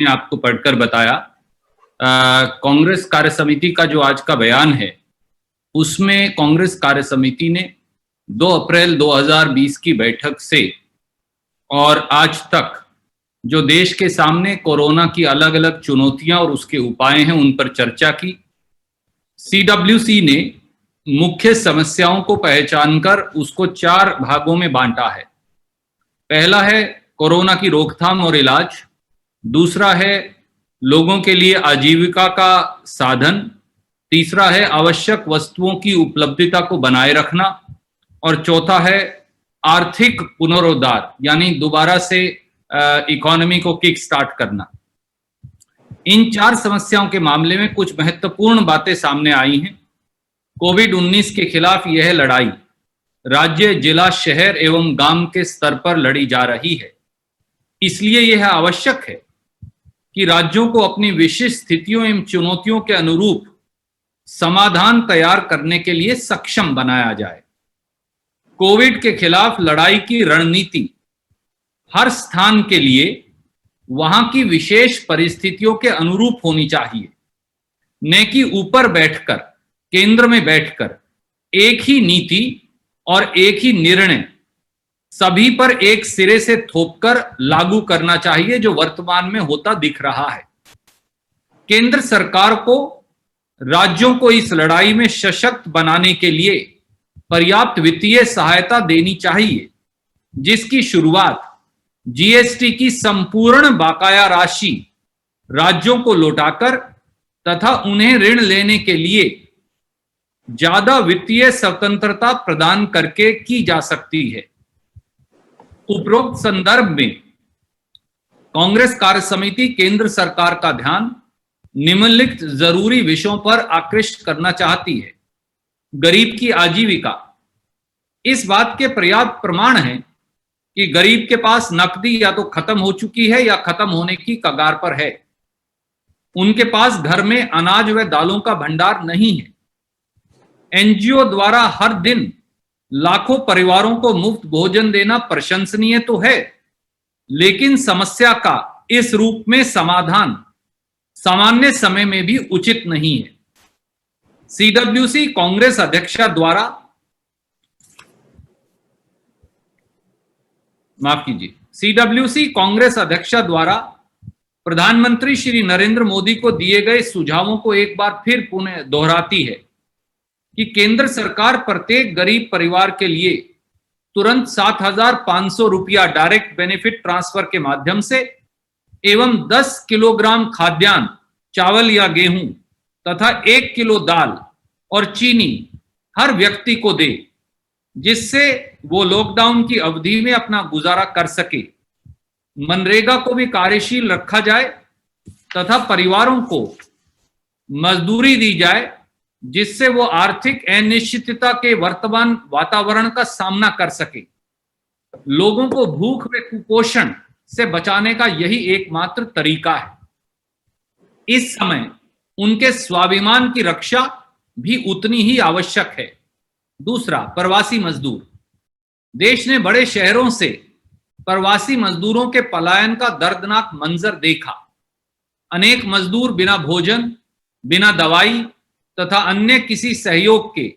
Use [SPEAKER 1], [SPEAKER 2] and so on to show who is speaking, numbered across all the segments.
[SPEAKER 1] मैंने आपको पढ़कर बताया। कांग्रेस कार्य समिति का जो आज का बयान है, उसमें कांग्रेस कार्य समिति ने 2 अप्रैल 2020 की बैठक से और आज तक जो देश के सामने कोरोना की अलग अलग चुनौतियां और उसके उपाय हैं, उन पर चर्चा की। सीडब्ल्यूसी ने मुख्य समस्याओं को पहचानकर उसको 4 भागों में बांटा है। पहला है कोरोना की रोकथाम और इलाज, दूसरा है लोगों के लिए आजीविका का साधन, तीसरा है आवश्यक वस्तुओं की उपलब्धता को बनाए रखना, और चौथा है आर्थिक पुनरुद्धार, यानी दोबारा से इकोनॉमी को किक स्टार्ट करना। इन 4 समस्याओं के मामले में कुछ महत्वपूर्ण बातें सामने आई हैं। कोविड-19 के खिलाफ यह लड़ाई राज्य, जिला, शहर एवं गांव के स्तर पर लड़ी जा रही है। इसलिए यह आवश्यक है कि राज्यों को अपनी विशिष्ट स्थितियों एवं चुनौतियों के अनुरूप समाधान तैयार करने के लिए सक्षम बनाया जाए। कोविड के खिलाफ लड़ाई की रणनीति हर स्थान के लिए वहां की विशेष परिस्थितियों के अनुरूप होनी चाहिए, न कि ऊपर बैठकर, केंद्र में बैठकर एक ही नीति और एक ही निर्णय सभी पर एक सिरे से थोपकर लागू करना चाहिए, जो वर्तमान में होता दिख रहा है। केंद्र सरकार को राज्यों को इस लड़ाई में सशक्त बनाने के लिए पर्याप्त वित्तीय सहायता देनी चाहिए, जिसकी शुरुआत जीएसटी की संपूर्ण बकाया राशि राज्यों को लौटाकर तथा उन्हें ऋण लेने के लिए ज्यादा वित्तीय स्वतंत्रता प्रदान करके की जा सकती है। उपरोक्त संदर्भ में कांग्रेस कार्य समिति केंद्र सरकार का ध्यान निम्नलिखित जरूरी विषयों पर आकृष्ट करना चाहती है। गरीब की आजीविका। इस बात के पर्याप्त प्रमाण हैं कि गरीब के पास नकदी या तो खत्म हो चुकी है या खत्म होने की कगार पर है। उनके पास घर में अनाज व दालों का भंडार नहीं है। एनजीओ द्वारा हर दिन लाखों परिवारों को मुफ्त भोजन देना प्रशंसनीय तो है, लेकिन समस्या का इस रूप में समाधान सामान्य समय में भी उचित नहीं है। सीडब्ल्यूसी कांग्रेस अध्यक्षा द्वारा सीडब्ल्यूसी कांग्रेस अध्यक्षा द्वारा प्रधानमंत्री श्री नरेंद्र मोदी को दिए गए सुझावों को एक बार फिर पुनः दोहराती है कि केंद्र सरकार प्रत्येक गरीब परिवार के लिए तुरंत 7,500 रुपया डायरेक्ट बेनिफिट ट्रांसफर के माध्यम से एवं 10 किलोग्राम खाद्यान्न, चावल या गेहूं तथा 1 किलो दाल और चीनी हर व्यक्ति को दे, जिससे वो लॉकडाउन की अवधि में अपना गुजारा कर सके। मनरेगा को भी कार्यशील रखा जाए तथा परिवारों को मजदूरी दी जाए, जिससे वो आर्थिक अनिश्चितता के वर्तमान वातावरण का सामना कर सके। लोगों को भूख व कुपोषण से बचाने का यही एकमात्र तरीका है। इस समय उनके स्वाभिमान की रक्षा भी उतनी ही आवश्यक है। दूसरा, प्रवासी मजदूर। देश ने बड़े शहरों से प्रवासी मजदूरों के पलायन का दर्दनाक मंजर देखा। अनेक मजदूर बिना भोजन, बिना दवाई तथा अन्य किसी सहयोग के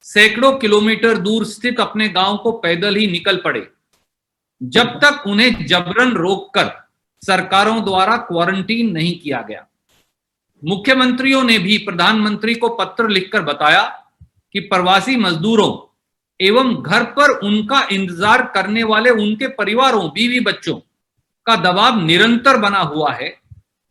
[SPEAKER 1] सैकड़ों किलोमीटर दूर स्थित अपने गांव को पैदल ही निकल पड़े, जब तक उन्हें जबरन रोककर सरकारों द्वारा क्वारंटीन नहीं किया गया। मुख्यमंत्रियों ने भी प्रधानमंत्री को पत्र लिखकर बताया कि प्रवासी मजदूरों एवं घर पर उनका इंतजार करने वाले उनके परिवारों, बीवी बच्चों का दबाव निरंतर बना हुआ है।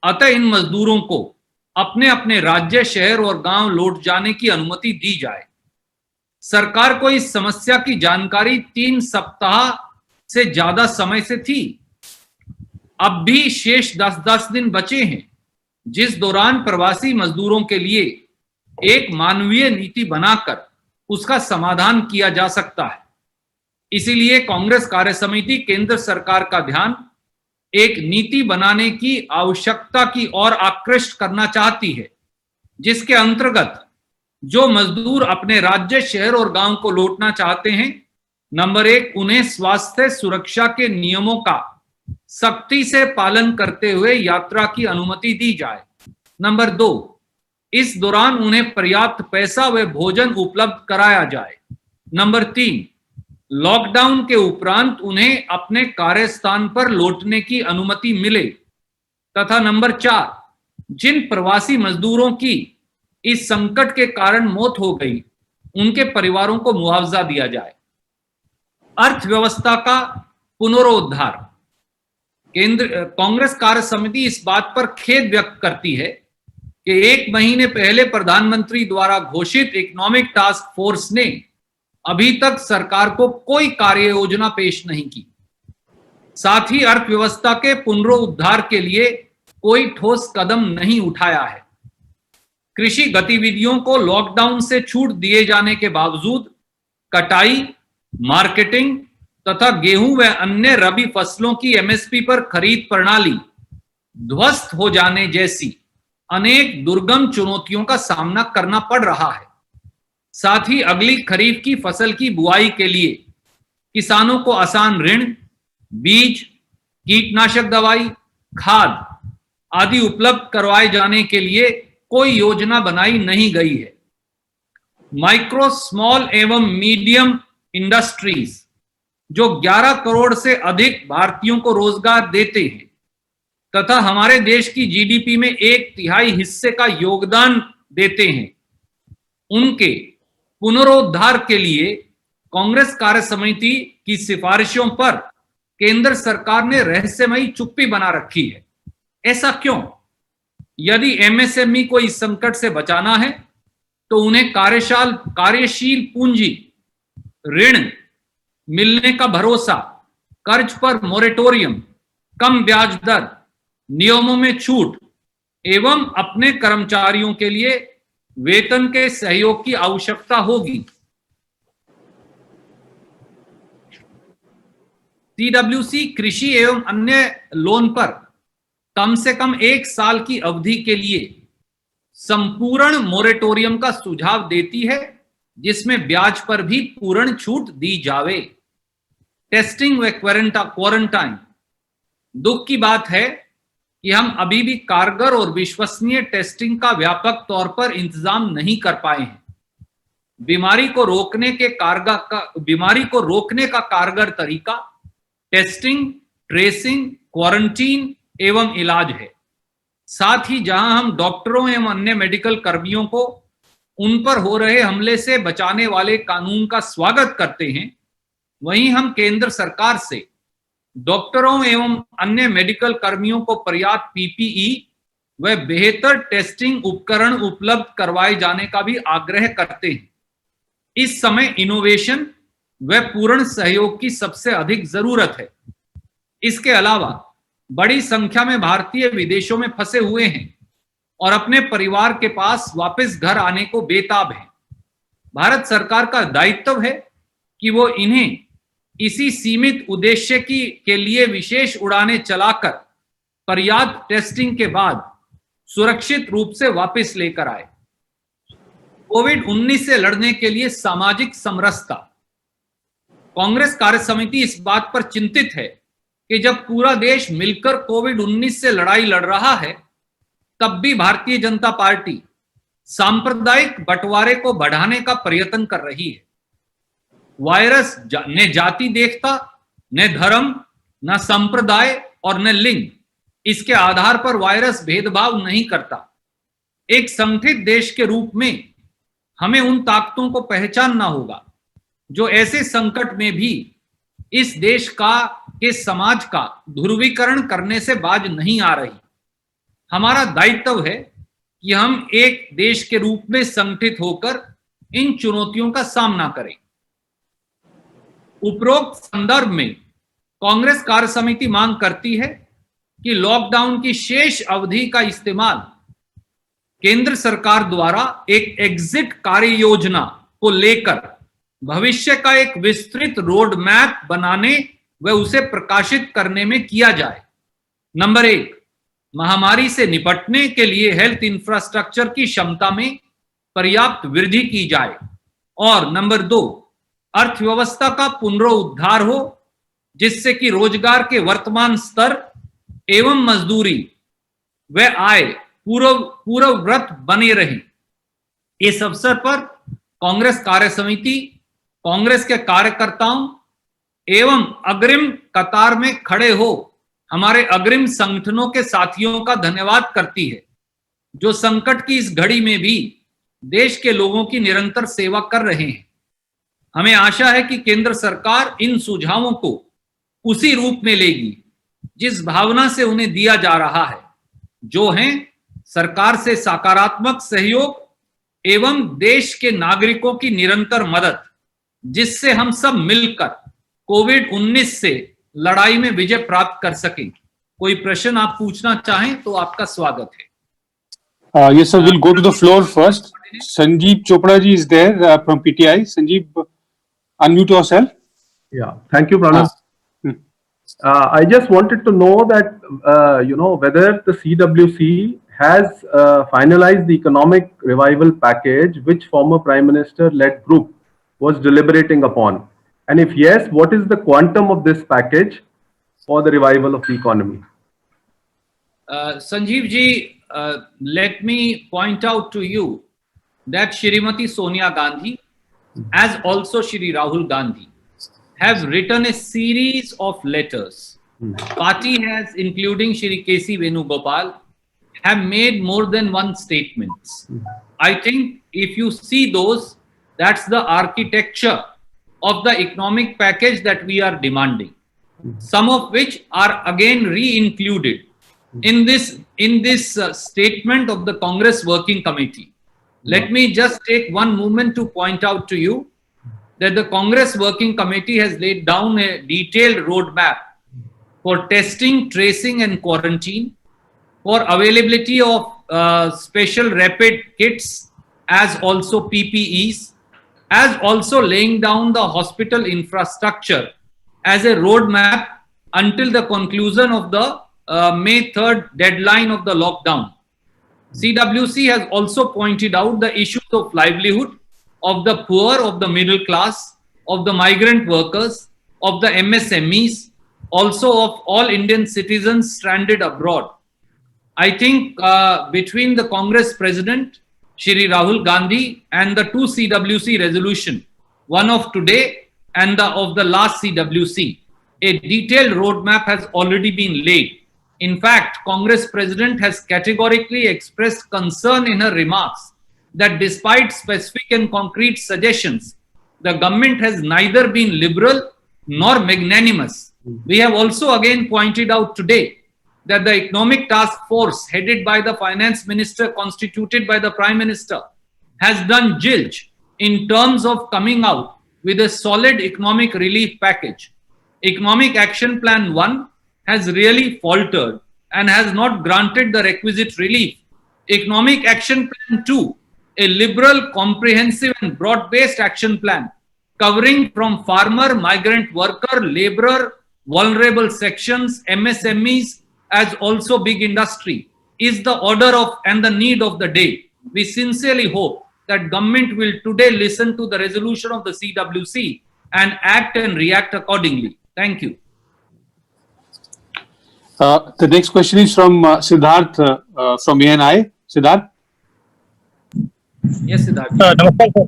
[SPEAKER 1] अतः इन मजदूरों को अपने अपने राज्य, शहर और गांव लौट जाने की अनुमति दी जाए। सरकार को इस समस्या की जानकारी 3 सप्ताह से ज्यादा समय से थी। अब भी शेष 10-10 दिन बचे हैं, जिस दौरान प्रवासी मजदूरों के लिए एक मानवीय नीति बनाकर उसका समाधान किया जा सकता है। इसीलिए कांग्रेस कार्य समिति केंद्र सरकार का ध्यान एक नीति बनाने की आवश्यकता की ओर आकृष्ट करना चाहती है, जिसके अंतर्गत जो मजदूर अपने राज्य, शहर और गांव को लौटना चाहते हैं, नंबर 1, उन्हें स्वास्थ्य सुरक्षा के नियमों का सख्ती से पालन करते हुए यात्रा की अनुमति दी जाए। नंबर 2, इस दौरान उन्हें पर्याप्त पैसा व भोजन उपलब्ध कराया जाए। नंबर 3, लॉकडाउन के उपरांत उन्हें अपने कार्यस्थान पर लौटने की अनुमति मिले। तथा नंबर 4, जिन प्रवासी मजदूरों की इस संकट के कारण मौत हो गई, उनके परिवारों को मुआवजा दिया जाए। अर्थव्यवस्था का पुनरुद्धार। कांग्रेस कार्य समिति इस बात पर खेद व्यक्त करती है कि 1 महीने पहले प्रधानमंत्री द्वारा घोषित इकोनॉमिक टास्क फोर्स ने अभी तक सरकार को कोई कार्य योजना पेश नहीं की। साथ ही अर्थव्यवस्था के पुनरुद्धार के लिए कोई ठोस कदम नहीं उठाया है। कृषि गतिविधियों को लॉकडाउन से छूट दिए जाने के बावजूद कटाई, मार्केटिंग तथा गेहूं व अन्य रबी फसलों की एमएसपी पर खरीद प्रणाली ध्वस्त हो जाने जैसी अनेक दुर्गम चुनौतियों का सामना करना पड़ रहा है। साथ ही अगली खरीफ की फसल की बुआई के लिए किसानों को आसान ऋण, बीज, कीटनाशक दवाई, खाद आदि उपलब्ध करवाए जाने के लिए कोई योजना बनाई नहीं गई है। माइक्रो, स्मॉल एवं मीडियम इंडस्ट्रीज जो 11 करोड़ से अधिक भारतीयों को रोजगार देते हैं तथा हमारे देश की जीडीपी में 1/3 हिस्से का योगदान देते हैं, उनके पुनरुद्धार के लिए कांग्रेस कार्य समिति की सिफारिशों पर केंद्र सरकार ने रहस्यमयी चुप्पी बना रखी है। ऐसा क्यों? यदि एमएसएमई को इस संकट से बचाना है तो उन्हें कार्यशील पूंजी, ऋण मिलने का भरोसा, कर्ज पर मोरेटोरियम, कम ब्याज दर, नियमों में छूट एवं अपने कर्मचारियों के लिए वेतन के सहयोग की आवश्यकता होगी। सीडब्ल्यूसी कृषि एवं अन्य लोन पर कम से कम 1 साल की अवधि के लिए संपूर्ण मोरेटोरियम का सुझाव देती है, जिसमें ब्याज पर भी पूर्ण छूट दी जावे। टेस्टिंग व क्वारंटाइन। दुख की बात है कि हम अभी भी कारगर और विश्वसनीय टेस्टिंग का व्यापक तौर पर इंतजाम नहीं कर पाए हैं। बीमारी को रोकने का कारगर तरीका टेस्टिंग, ट्रेसिंग, क्वारंटीन एवं इलाज है। साथ ही जहां हम डॉक्टरों एवं अन्य मेडिकल कर्मियों को उन पर हो रहे हमले से बचाने वाले कानून का स्वागत करते हैं, वहीं हम केंद्र सरकार से डॉक्टरों एवं अन्य मेडिकल कर्मियों को पर्याप्त पीपीई व बेहतर टेस्टिंग उपकरण उपलब्ध करवाए जाने का भी आग्रह करते हैं। इस समय इनोवेशन व पूर्ण सहयोग की सबसे अधिक जरूरत है। इसके अलावा बड़ी संख्या में भारतीय विदेशों में फंसे हुए हैं और अपने परिवार के पास वापस घर आने को बेताब हैं। भारत सरकार का दायित्व है कि वो इन्हें इसी सीमित उद्देश्य के लिए विशेष उड़ानें चलाकर पर्याप्त टेस्टिंग के बाद सुरक्षित रूप से वापस लेकर आए। कोविड-19 से लड़ने के लिए सामाजिक समरसता। कांग्रेस कार्य समिति इस बात पर चिंतित है कि जब पूरा देश मिलकर कोविड-19 से लड़ाई लड़ रहा है, तब भी भारतीय जनता पार्टी सांप्रदायिक बंटवारे को बढ़ाने का प्रयत्न कर रही है। वायरस न जाति देखता, न धर्म, न संप्रदाय और न लिंग, इसके आधार पर वायरस भेदभाव नहीं करता। एक संगठित देश के रूप में हमें उन ताकतों को पहचानना होगा जो ऐसे संकट में भी इस देश के समाज का ध्रुवीकरण करने से बाज नहीं आ रही। हमारा दायित्व है कि हम एक देश के रूप में संगठित होकर इन चुनौतियों का सामना करें। उपरोक्त संदर्भ में कांग्रेस कार्य समिति मांग करती है कि लॉकडाउन की शेष अवधि का इस्तेमाल केंद्र सरकार द्वारा एक एग्जिट कार्य योजना को लेकर भविष्य का एक विस्तृत रोड मैप बनाने व उसे प्रकाशित करने में किया जाए। नंबर 1, महामारी से निपटने के लिए हेल्थ इंफ्रास्ट्रक्चर की क्षमता में पर्याप्त वृद्धि की जाए। और नंबर 2, अर्थव्यवस्था का पुनरुद्धार हो जिससे कि रोजगार के वर्तमान स्तर एवं मजदूरी व आय पूर्ववत बने रहे। इस अवसर पर कांग्रेस कार्य समिति कांग्रेस के कार्यकर्ताओं एवं अग्रिम कतार में खड़े हो हमारे अग्रिम संगठनों के साथियों का धन्यवाद करती है, जो संकट की इस घड़ी में भी देश के लोगों की निरंतर सेवा कर रहे हैं। हमें आशा है कि केंद्र सरकार इन सुझावों को उसी रूप में लेगी जिस भावना से उन्हें दिया जा रहा है, जो है सरकार से सकारात्मक सहयोग एवं देश के नागरिकों की निरंतर मदद, जिससे हम सब मिलकर कोविड-19 से लड़ाई में विजय प्राप्त कर सकें। कोई प्रश्न आप पूछना चाहें तो आपका स्वागत है।
[SPEAKER 2] Yes, sir. We'll go to the floor first. Sanjeev Chopra ji is there from PTI. Sanjeev, unmute yourself.
[SPEAKER 3] Yeah, thank you, Pranav. I just wanted to know that, whether the CWC has finalized the economic revival package which former Prime Minister-led group was deliberating upon. And if yes, what is the quantum of this package for the revival of the economy?
[SPEAKER 1] Sanjeev ji, let me point out to you that Shrimati Sonia Gandhi, as also Shri Rahul Gandhi, have written a series of letters. Party has, including Shri K.C. Venugopal, have made more than one statements. I think if you see those, that's the architecture of the economic package that we are demanding. Some of which are again re-included in this statement of the Congress Working Committee. Let me just take one moment to point out to you that the Congress Working Committee has laid down a detailed roadmap for testing, tracing and quarantine, for availability of special rapid kits as also PPEs, as also laying down the hospital infrastructure as a roadmap until the conclusion of the May 3rd deadline of the lockdown. CWC has also pointed out the issues of livelihood of the poor, of the middle class, of the migrant workers, of the MSMEs, also of all Indian citizens stranded abroad. I think between the Congress President, Shri Rahul Gandhi, and the two CWC resolution, one of today and of the last CWC, a detailed roadmap has already been laid. In fact, Congress President has categorically expressed concern in her remarks that despite specific and concrete suggestions, the government has neither been liberal nor magnanimous. We have also again pointed out today that the economic task force headed by the finance minister constituted by the Prime Minister has done zilch in terms of coming out with a solid economic relief package. Economic Action Plan 1 has really faltered and has not granted the requisite relief. Economic Action Plan 2, a liberal, comprehensive and broad-based action plan covering from farmer, migrant worker, laborer, vulnerable sections, MSMEs, as also big industry, is the order of and the need of the day. We sincerely hope that government will today listen to the resolution of the CWC and act and react accordingly. Thank you.
[SPEAKER 2] The next question is from Siddharth from ANI. Siddharth?
[SPEAKER 1] Yes, Siddharth.
[SPEAKER 4] नमस्कार sir.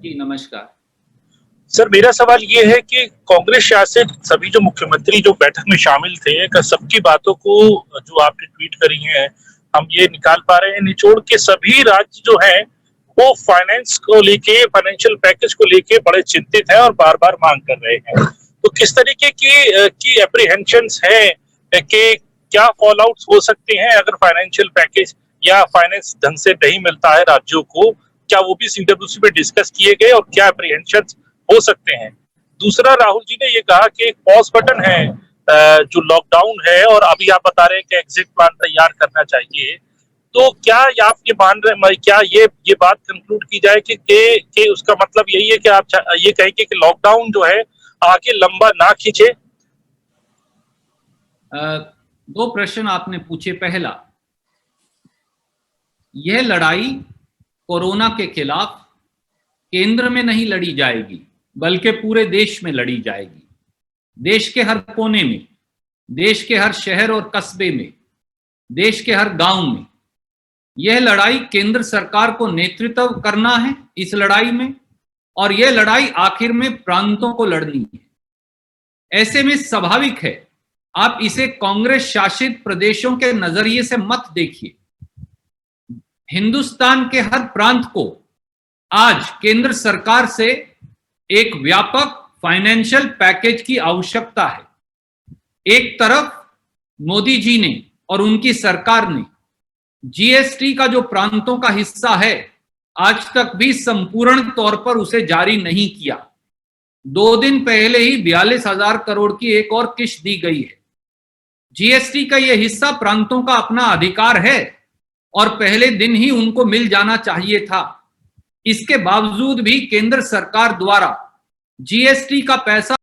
[SPEAKER 1] जी नमस्कार।
[SPEAKER 4] Sir मेरा सवाल ये है कि कांग्रेस शासित सभी जो मुख्यमंत्री जो बैठक में शामिल थे, सबकी बातों को जो आपने ट्वीट करी हैं हम ये निकाल पा रहे हैं निचोड़ के, सभी राज्य जो हैं वो फाइनेंस को लेके, फाइनेंशियल पैकेज को लेके बड़े चिंतित हैं और बार बार मांग कर रहे हैं। तो किस तरीके की एप्रीहेंशंस हैं कि क्या फॉल आउट्स हो सकते हैं अगर फाइनेंशियल पैकेज या फाइनेंस ढंग से नहीं मिलता है राज्यों को? क्या वो भी CWC में डिस्कस किए गए और क्या एप्रीहेंशंस हो सकते हैं? दूसरा, राहुल जी ने ये कहा कि एक पॉज बटन है जो लॉकडाउन है और अभी आप बता रहे हैं कि एग्जिट प्लान तैयार करना चाहिए, तो क्या आप ये मान रहे, क्या ये बात कंक्लूड की जाए कि उसका मतलब यही है कि आप ये कहेंगे कि लॉकडाउन जो है आगे लंबा ना खींचे?
[SPEAKER 1] दो प्रश्न आपने पूछे। पहला, यह लड़ाई कोरोना के खिलाफ केंद्र में नहीं लड़ी जाएगी बल्कि पूरे देश में लड़ी जाएगी। देश के हर कोने में, देश के हर शहर और कस्बे में, देश के हर गांव में। यह लड़ाई केंद्र सरकार को नेतृत्व करना है इस लड़ाई में, और यह लड़ाई आखिर में प्रांतों को लड़नी है। ऐसे में स्वाभाविक है आप इसे कांग्रेस शासित प्रदेशों के नजरिए से मत देखिए। हिंदुस्तान के हर प्रांत को आज केंद्र सरकार से एक व्यापक फाइनेंशियल पैकेज की आवश्यकता है। एक तरफ मोदी जी ने और उनकी सरकार ने जीएसटी का जो प्रांतों का हिस्सा है आज तक भी संपूर्ण तौर पर उसे जारी नहीं किया। 2 दिन पहले ही 42,000 करोड़ की एक और किश्त दी गई है। जीएसटी का यह हिस्सा प्रांतों का अपना अधिकार है और पहले दिन ही उनको मिल जाना चाहिए था। इसके बावजूद भी केंद्र सरकार द्वारा जीएसटी का पैसा